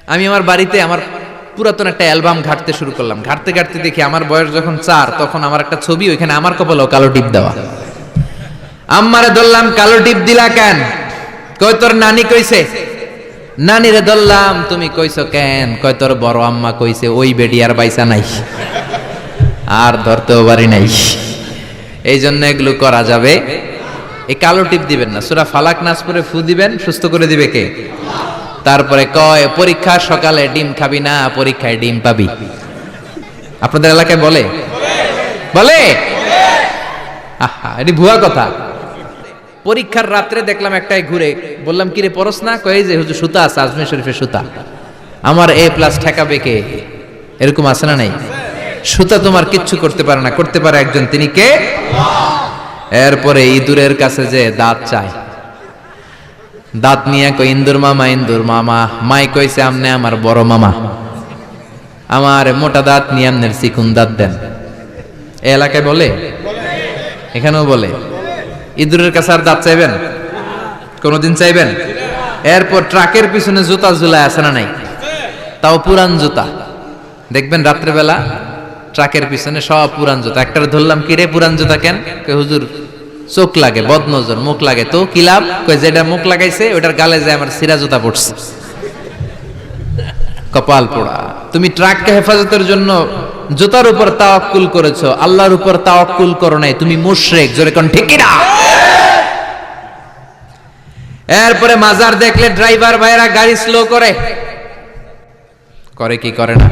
আমি আমার বাড়িতে আমার পুরাতন একটা অ্যালবাম ঘাঁটতে শুরু করলাম। ঘাঁটতে ঘাঁটতে দেখি আমার বয়স যখন 4 তখন আমার একটা ছবি, ওইখানে আমার কপালেও কালো টিপ দেওয়া। আম্মারে ধরলাম, কালো টিপ দিলা কেন? কই তোর নানি কইছে। নানিরে ধরলাম, তুমি কইছো কেন? কয় তোর বড় আম্মা কইছে, ওই বেডি আর বাইসা নাই, আর ধরতেও পারি নাই। এই জন্য এগুলো করা যাবে। এই কালো টিপ দিবেন না। সূরা ফালাক নাস পড়ে ফু দিবেন, সুস্থ করে দিবে কে? তারপরে কয় পরীক্ষা সকালে ডিম খাবি না, পরীক্ষায় ডিম পাবি। আপনাদের এলাকায় বলে বলে আহা, এটি ভুয়া কথা। পরীক্ষার রাত্রে দেখলাম একটাই ঘুরে, বললাম কিরে পড়স না? কয় যে হুজুর সুতা আছে, আজমির শরীফের সুতা। আমার A+ ঠেকাবে কে? এরকম আছে না নাই? সুতা তোমার কিচ্ছু করতে পারে না, করতে পারে একজন, তিনি কে? এরপরে ইঁদুরের কাছে যে দাঁত চায়, দাঁত নিয়ে কই ইন্দুর মামা, ইন্দুর মামা। মাই কইছে আমনে আমার বড় মামা, আমার মোটা দাঁত নিয়ে আমনের চিকুন দাঁত দেন। এ এলাকায় বলে, এখানেও বলে। ইঁদুরের কাছে আর দাঁত চাইবেন? কোনদিন চাইবেন? এরপর ট্রাকের পিছনে জুতা ঝুলায় আছে না নাই? তাও পুরান জুতা। দেখবেন রাত্রেবেলা ট্রাকের পিছনে সব পুরান জুতা। একটার ধরলাম, কিরে পুরান জুতা কেন? কই হুজুর চোখ লাগে, বদনজর, মুখ লাগে। তো কি লাভ? কই যেটা মুখ লাগাইছে ওটার গালে যায় আমার সিরা জুতা পড়ছে। কপাল পোড়া। তুমি ট্রাককে হেফাজতের জন্য জুতার উপর তাওয়াক্কুল করেছো, আল্লাহর উপর তাওয়াক্কুল করো নাই। তুমি মুশরিক। জোরে কোন ঠিক কিনা? এরপরে মাজার দেখলে ড্রাইভার ভাইরা গাড়ি স্লো করে। করে কি করে না?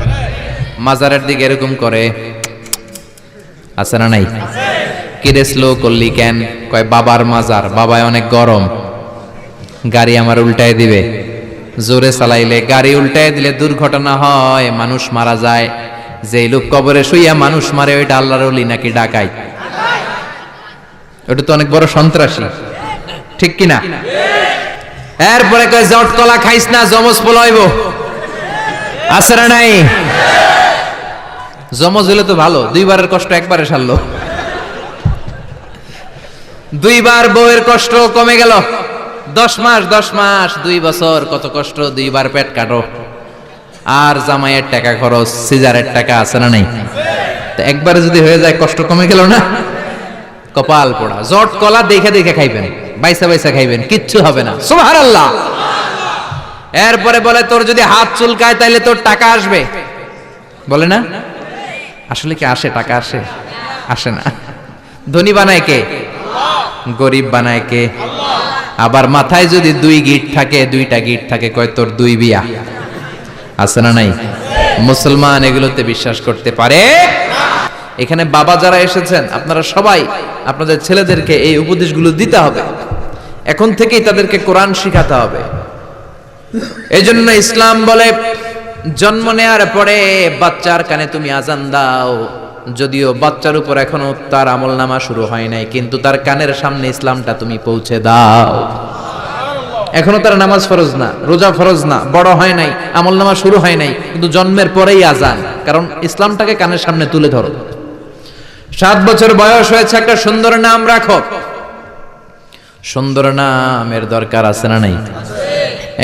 মাজারের দিকে এরকম করে, আছে না নাই? কিরে স্লো করলি কেন? কয় বাবার মাজার, বাবায় অনেক গরম, গাড়ি আমার উল্টায় দিবে। জোরে চালাইলে, গাড়ি উল্টায় দিলে দুর্ঘটনা হয়, মানুষ মারা যায়। যেই লোক কবরে শুইয়া মানুষ মারে, ওইটা আল্লাহর ওলি নাকি ডাকাইত? ওটা তো অনেক বড় সন্ত্রাসী, ঠিক কিনা? এরপরে কয় জট কলা খাইস না, জমজ পলাইব। আছে না নাই? জমজ হলে তো ভালো, 2বারের কষ্ট একবারে সারলো। 2বার বউয়ের কষ্ট কমে গেল। 10 মাস 10 মাস 2 বছর কত কষ্ট, 2বার পেট কাটো। আর জামাইয়ের টাকা খরচ, সিজারের টাকা, আছে না নাই? তো একবারে যদি হয়ে যায়, কষ্ট কমে গেল না? কপাল পোড়া। জট কলা দেখে দেখে খাইবেন, বাইসা বাইসা খাইবেন, কিচ্ছু হবে না। সুবহানাল্লাহ। এরপরে বলে তোর যদি হাত চুলকায় তাইলে তোর টাকা আসবে, বলে না? আসলে কি আসে? টাকা আসে? আসে না। ধনী বানায় কে? গরিব বানায় কে? আবার মাথায় যদি 2 গিট থাকে, 2টা গিট থাকে, কয় তোর 2 বিয়া। আছে না নাই? মুসলমান এগুলোতে বিশ্বাস করতে পারে। এখানে বাবা যারা এসেছেন, আপনারা সবাই আপনাদের ছেলেদেরকে এই উপদেশগুলো দিতে হবে। এখন থেকেই তাদেরকে কোরআন শিখাতে হবে। এই জন্য ইসলাম বলে, জন্ম নেওয়ার পরে বাচ্চার কানে তুমি আজান দাও। যদিও বাচ্চার উপর এখনো তার আমলনামা শুরু হয় নাই, কিন্তু তার কানের সামনে ইসলামটা তুমি পৌঁছে দাও। এখনো তার নামাজ ফরজ না, রোজা ফরজ না, বড় হয় নাই, আমলনামা শুরু হয় নাই, কিন্তু জন্মের পরেই আজান। কারণ ইসলামটাকে কানের সামনে তুলে ধরো। 7 বছর বয়স হয়েছে, একটা সুন্দর নাম রাখো। সুন্দর নামের দরকার আছে না নাই?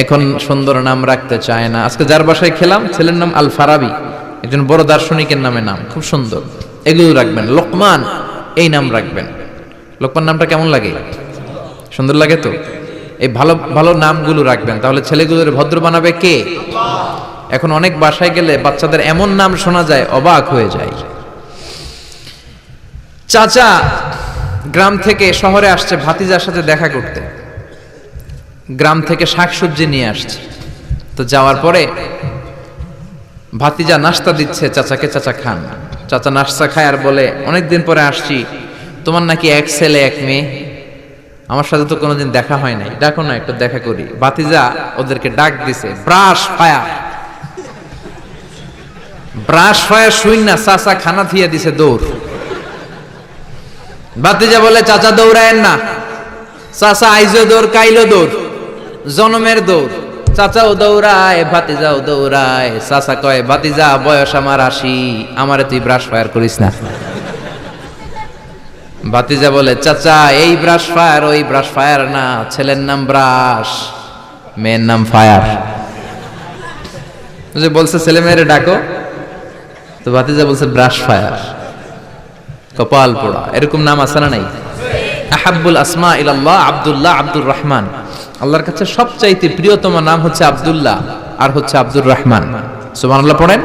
এখন সুন্দর নাম রাখতে চায় না। আজকে যার বাসায় খেলাম, ছেলের নাম আল ফারাবি, একজন বড় দার্শনিকের নামে নাম, খুব সুন্দর। এগুলো রাখবেন। লোকমান, এই নাম রাখবেন। লোকমান নামটা কেমন লাগে? সুন্দর লাগে তো? এই ভালো ভালো নামগুলো রাখবেন, তাহলে ছেলেগুলোর ভদ্র বানাবে কে? এখন অনেক বাসায় গেলে বাচ্চাদের এমন নাম শোনা যায়, অবাক হয়ে যায়। চাচা গ্রাম থেকে শহরে আসছে ভাতিজার সাথে দেখা করতে। গ্রাম থেকে শাকসবজি নিয়ে আসছে। তো যাওয়ার পরে ভাতিজা নাস্তা দিচ্ছে চাচাকে, চাচা খান। চাচা নাস্তা খায় আর বলে, অনেকদিন পরে আসছি, তোমার নাকি 1 ছেলে 1 মেয়ে, আমার সাথে তো কোনোদিন দেখা হয় নাই, ডাকো না একটু দেখা করি। ভাতিজা ওদেরকে ডাক দিছে, ব্রাশ ফায়ার। ব্রাশ ফায়ার শুই না, চাচা খানা থিয়া দিছে দৌড়। ভাতিজা বলে, চাচা দৌড়ায়েন না। চাচা আইজো দৌড়, কাইলো দৌড়, জনমের দৌড়। চাচাও দৌড়ায়, ভাতিজাও দৌড়ায়। চাচা কয়, ভাতিজা বয়স আমার 80, আমারে তুই ব্রাশ ফায়ার করিস না। ভাতিজা বলে, চাচা এই ব্রাশ ফায়ার ওই ব্রাশ ফায়ার না, ছেলের নাম ব্রাশ, মেয়ের নাম ফায়ার। যে বলছে ছেলে মেয়েরে ডাকো, তো ভাতিজা বলছে ব্রাশ ফায়ার, কপাল পোড়া। এরকম নাম আছে না নাই? আহাব্বুল আসমা ইলাল্লাহ আব্দুল্লাহ, আব্দুর রহমান। আল্লাহর কাছে সবচাইতে প্রিয়তম নাম হচ্ছে আব্দুল্লাহ আর হচ্ছে আব্দুর রহমান। সুবহানাল্লাহ পড়েন।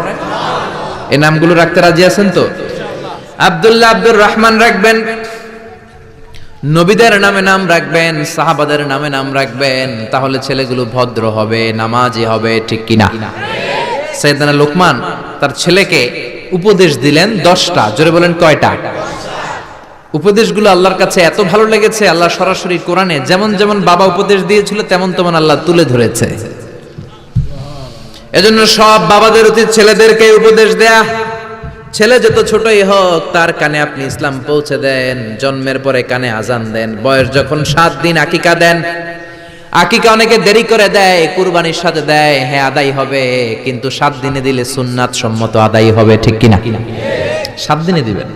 এই নামগুলো রাখতে রাজি আছেন তো? আব্দুল্লাহ, আব্দুর রহমান রাখবেন। নবীদের নামে নাম রাখবেন, সাহাবাদের নামে নাম রাখবেন, তাহলে ছেলেগুলো ভদ্র হবে, নামাজি হবে, ঠিক কিনা? সাইয়েদনা লোকমান তার ছেলেকে উপদেশ দিলেন 10টা। জোরে বলেন কয়টা? উপদেশগুলো আল্লাহর কাছে এত ভালো লেগেছে, আল্লাহ সরাসরি কোরআনে যেমন যেমন বাবা উপদেশ দিয়েছিল তেমন তেমন আল্লাহ তুলে ধরেছে। এজন্য সব বাবাদের উচিত ছেলেদেরকে উপদেশ দেয়া। ছেলে যত ছোটই হোক তার কানে আপনি ইসলাম পৌঁছে দেন, জন্মের পরে কানে আজান দেন, বয়স যখন 7 দিন আকিকা দেন। আকিকা অনেকে দেরি করে দেয়, কুরবানির সাথে দেয়, হ্যাঁ আদায় হবে, কিন্তু 7 দিনে দিলে সুন্নাত সম্মত আদায় হবে, ঠিক কিনা? 7 দিনে দিবেন।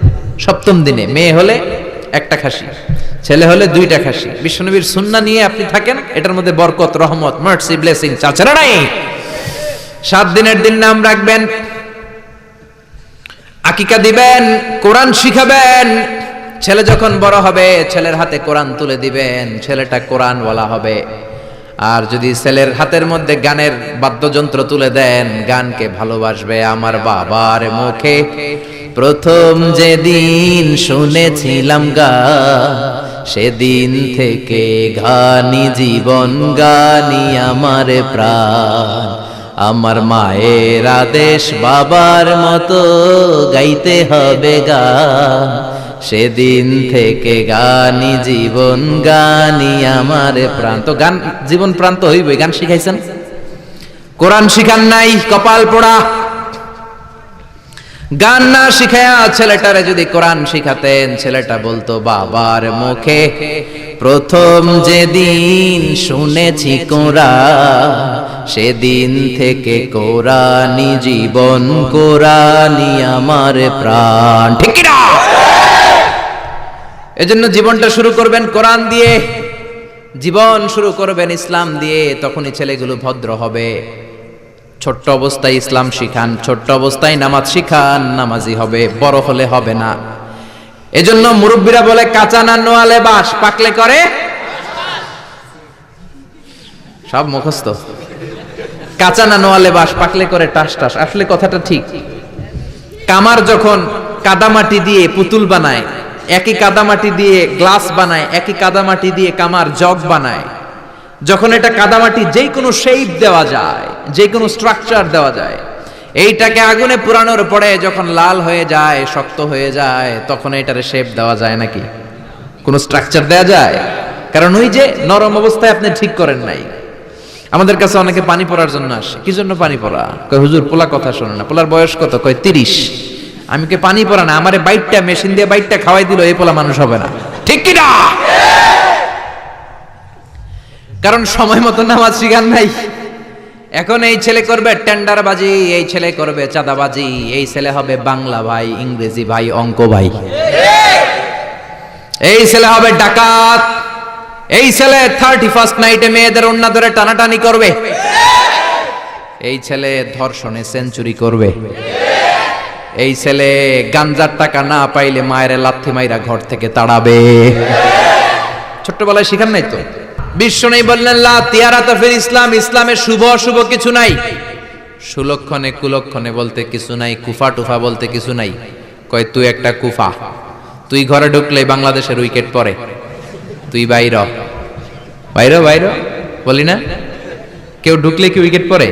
7ম দিনে মেয়ে হলে 1টা খাসি, ছেলে হলে 2টা খাসি। বিশ্বনবীর সুন্নাহ নিয়ে আপনি থাকেন, এটার মধ্যে বরকত, রহমত, মার্সি, ব্লেসিং চাচা নাই। 7 দিনের দিন নাম রাখবেন, আকিকা দিবেন, কোরআন শিখাবেন। ছেলে যখন বড় হবে ছেলের হাতে কোরআন তুলে দিবেন, ছেলেটা কোরআনওয়ালা হবে। আর যদি ছেলের হাতের মধ্যে গানের বাদ্যযন্ত্র তুলে দেন, গানকে ভালোবাসবে। আমার বাবার মুখে প্রথম যেদিন শুনেছিলাম গান, সেদিন থেকে গানি জীবন, গানি আমার প্রাণ। আমার মায়ের আদেশ বাবার মতো গাইতে হবে গান, সেদিন থেকে গানি জীবন, গানি আমার প্রাণ। তো গান জীবন প্রাণ তো হইবই। গান শিখাইছেন, কোরআন শিখান নাই, কপাল পোড়া। গান না শিখায়া ছেলেটারে যদি কোরআন শিখাতেন, ছেলেটা বলতো বাবার মুখে প্রথম যেদিন শুনেছি কোরআন, সেদিন থেকে কোরআনি জীবন, কোরআনি আমার প্রাণ, ঠিক কি না? এজন্য জীবনটা শুরু করবেন কোরআন দিয়ে, জীবন শুরু করবেন ইসলাম দিয়ে, তখনই ছেলেগুলো ভদ্র হবে। ছোট্ট অবস্থায় ইসলাম শিখান, ছোট্ট অবস্থায় নামাজ শিখান, নামাজি হবে, বড় হলে হবে না। এজন্য মুরব্বীরা বলে কাঁচা না নোয়ালে বাস, পাকলে করে সব মুখস্থ। কাঁচা না নোয়ালে বাস, পাকলে করে টাস টাস। আসলে কথাটা ঠিক। কামার যখন কাদামাটি দিয়ে পুতুল বানায়, একই কাদামাটি দিয়ে গ্লাস বানায়, একই কাদামাটি দিয়ে কামার জগ বানায়, যখন এটা কাদামাটি যেই কোনো শেপ দেওয়া যায়, যে কোনো স্ট্রাকচার দেওয়া যায়, এইটাকে আগুনে পুরানোর পরে যখন লাল হয়ে যায়, শক্ত হয়ে যায়, তখন এটারে শেপ দেওয়া যায় নাকি? কোনো স্ট্রাকচার দেওয়া যায়? কারণ ওই যে নরম অবস্থায় আপনি ঠিক করেন নাই। আমাদের কাছে অনেকে পানি পড়ার জন্য আসে। কি জন্য পানি পড়া? কয় হুজুর পোলা কথা শোনে না। পোলার বয়স কত? কয় 30। আমি কে পানি পড়া না, আমারে বাইটটা মেশিন দিয়ে বাইটটা খাওয়াই দিল, এই পোলা মানুষ হবে না, ঠিক কি না? কারণ সময় মতো নামাজ শিখান নাই। এখন এই ছেলে করবে টেন্ডারবাজি, এই ছেলে করবে চাঁদাবাজি, এই ছেলে হবে বাংলা ভাই, ইংরেজি ভাই, অঙ্ক ভাই, এই ছেলে হবে ডাকাত, এই ছেলে 31st নাইটে মেয়েদের ওন্না ধরে টানাটানি করবে, এই ছেলে ধর্ষণে সেঞ্চুরি করবে, এই ছেলে গাঞ্জার টাকা না পাইলে মায়ের লাথি মাইরা ঘর থেকে তাড়াবে। ছোট্টবেলায় শিখান নাই তো? বিশ্ব নেই বললেন লা তিয়ারাতা ফিল ইসলাম, ইসলামে শুভ অশুভ কিছু নাই, সুলক্ষণে কুলক্ষণে বলতে কিছু নাই, কুফা টুফা বলতে কিছু নাই। কয় তুই একটা কুফা, তুই ঘরে ঢুকলে বাংলাদেশের উইকেট পড়ে, তুই বাইর বাইর বাইর বলি না? কেউ ঢুকলে কি উইকেট পড়ে?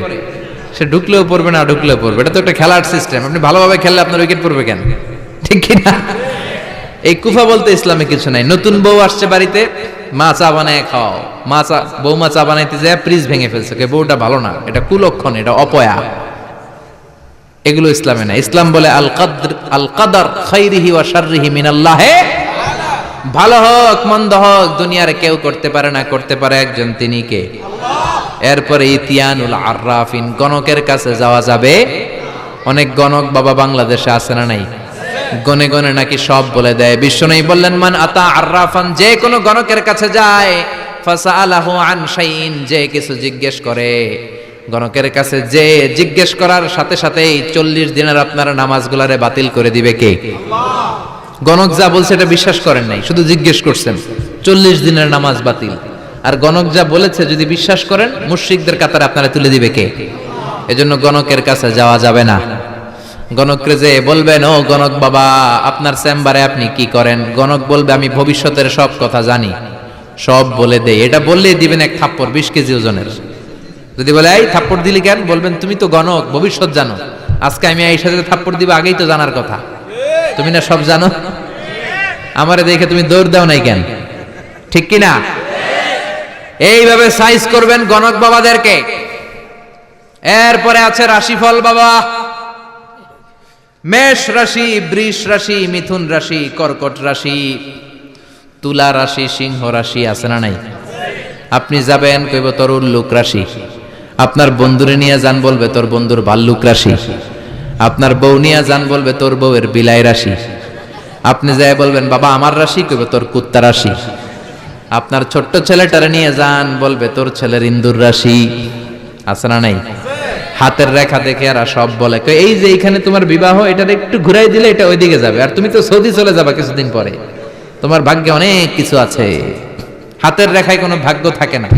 সে ঢুকলেও পড়বে, না ঢুকলেও পড়বে। এটা তো একটা খেলার সিস্টেম। আপনি ভালোভাবে খেললে আপনার উইকেট পড়বে কেন? ঠিক কিনা? এই কুফা বলতে ইসলামে কিছু নাই। নতুন বউ আসছে বাড়িতে, মা চা বানায় খাও, বৌমা চা বানাইতে যায় ফ্রিজ ভেঙে ফেলছে, বউটা ভালো না, এটা কুলক্ষণ, এটা অপয়া। এগুলো ইসলামে না। ইসলাম বলে আল কাদার খাইরিহি ওয়া শাররিহি মিনাল্লাহ, ভালো হোক মন্দ হোক দুনিয়ার কেউ করতে পারে না, করতে পারে একজন, তিনি কে? এরপরে ইতিয়ানুল আররাফিন, গণকের কাছে যাওয়া যাবে। অনেক গণক বাবা বাংলাদেশে আছে না নাই? গনে গনে নাকি সব বলে দেয়। বিশ্বনবী বললেন মান আতা আররাফান, যে কোনো গণকের কাছে যায়, ফাসাআলাহু আন শাইইন, যে কিছু জিজ্ঞেস করে, গণকের কাছে যে জিজ্ঞেস করার সাথে সাথেই 40 দিনের আপনার নামাজগুলারে বাতিল করে দিবে কে? গণক যা বলছে এটা বিশ্বাস করেন নাই, শুধু জিজ্ঞেস করছেন 40 দিনের নামাজ বাতিল। আর গণক যা বলেছে যদি বিশ্বাস করেন মুশরিকদের কাতারে আপনারা তুলে দিবে কে? এজন্য গণকের কাছে যাওয়া যাবে না। গণককে যে বলবেন, ও গণক বাবা আপনার চেম্বারে আপনি কি করেন? গণক বলবে আমি ভবিষ্যতের সব কথা জানি, সব বলে দেই। এটা বললেই দিবেন এক থাপ্পড় 20 কেজি ওজনের। যদি বলে এই থাপ্পড় দিলি কেন, বলবেন তুমি তো গণক, ভবিষ্যৎ জানো, আজকে আমি এই সাথে থাপ্পড় দিব আগেই তো জানার কথা, তুমি না সব জানো, আমারে দেখে তুমি দৌড় দাও নাই কেন? ঠিক কি না? এইভাবে সাইজ করবেন গণক বাবাদেরকে। এরপরে আছে রাশিফল বাবা। মেষ রাশি, বৃষ রাশি, মিথুন রাশি, কর্কট রাশি, তুলা রাশি, সিংহ রাশি, আছে না নাই? আপনি যাবেন কইব তোর উল্লুক রাশি, আপনার বন্ধুরে নিয়ে যান বলবে তোর বন্ধুর ভাল্লুক রাশি, আপনার বউ নিয়ে যান বলবে তোর বউয়ের বিলাই রাশি, আপনি যাই বলবেন বাবা আমার রাশি, কইব তোর কুত্তা রাশি, আপনার ছোট্ট ছেলেটারে নিয়ে যান বলবে তোর ছেলের ইন্দুর রাশি, আছে না নাই? হাতের রেখা দেখে আর সব বলে এই যে এইখানে তোমার বিবাহ, এটা একটু ঘুরাই দিলে এটা ওইদিকে যাবে, আর তুমি তো সৌদি চলে যাবা কিছুদিন পরে, তোমার ভাগ্যে অনেক কিছু আছে। হাতের রেখায় কোনো ভাগ্য থাকে না,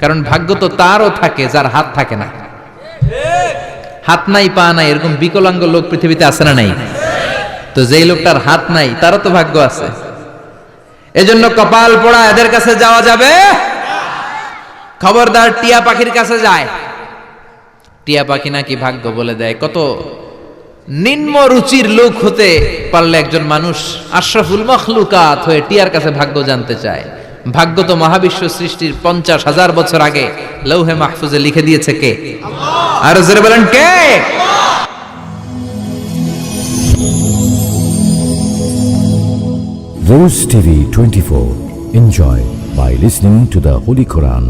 কারণ ভাগ্য তো তারও থাকে যার হাত থাকে না। হাত নাই পা নাই এরকম বিকলাঙ্গ লোক পৃথিবীতে আছে না নাই? তো যেই লোকটার হাত নাই তারও তো ভাগ্য আছে। এজন্য কপাল পোড়া এদের কাছে যাওয়া যাবে। খবরদার টিয়া পাখির কাছে যায়। টিয়া পাখি নাকি ভাগ্য বলে দেয়। কত নিম্ন রুচির লোক হতে পারলে একজন মানুষ আশরাফুল মখলুকাত হয়ে টিয়ার কাছে ভাগ্য জানতে চায়। ভাগ্য তো মহাবিশ্ব সৃষ্টির 50,000 বছর আগে লৌহে মাহফুজে লিখে দিয়েছে কে? আর জোরে বলেন কে? Rose TV 24. Enjoy by listening to the Holy Quran.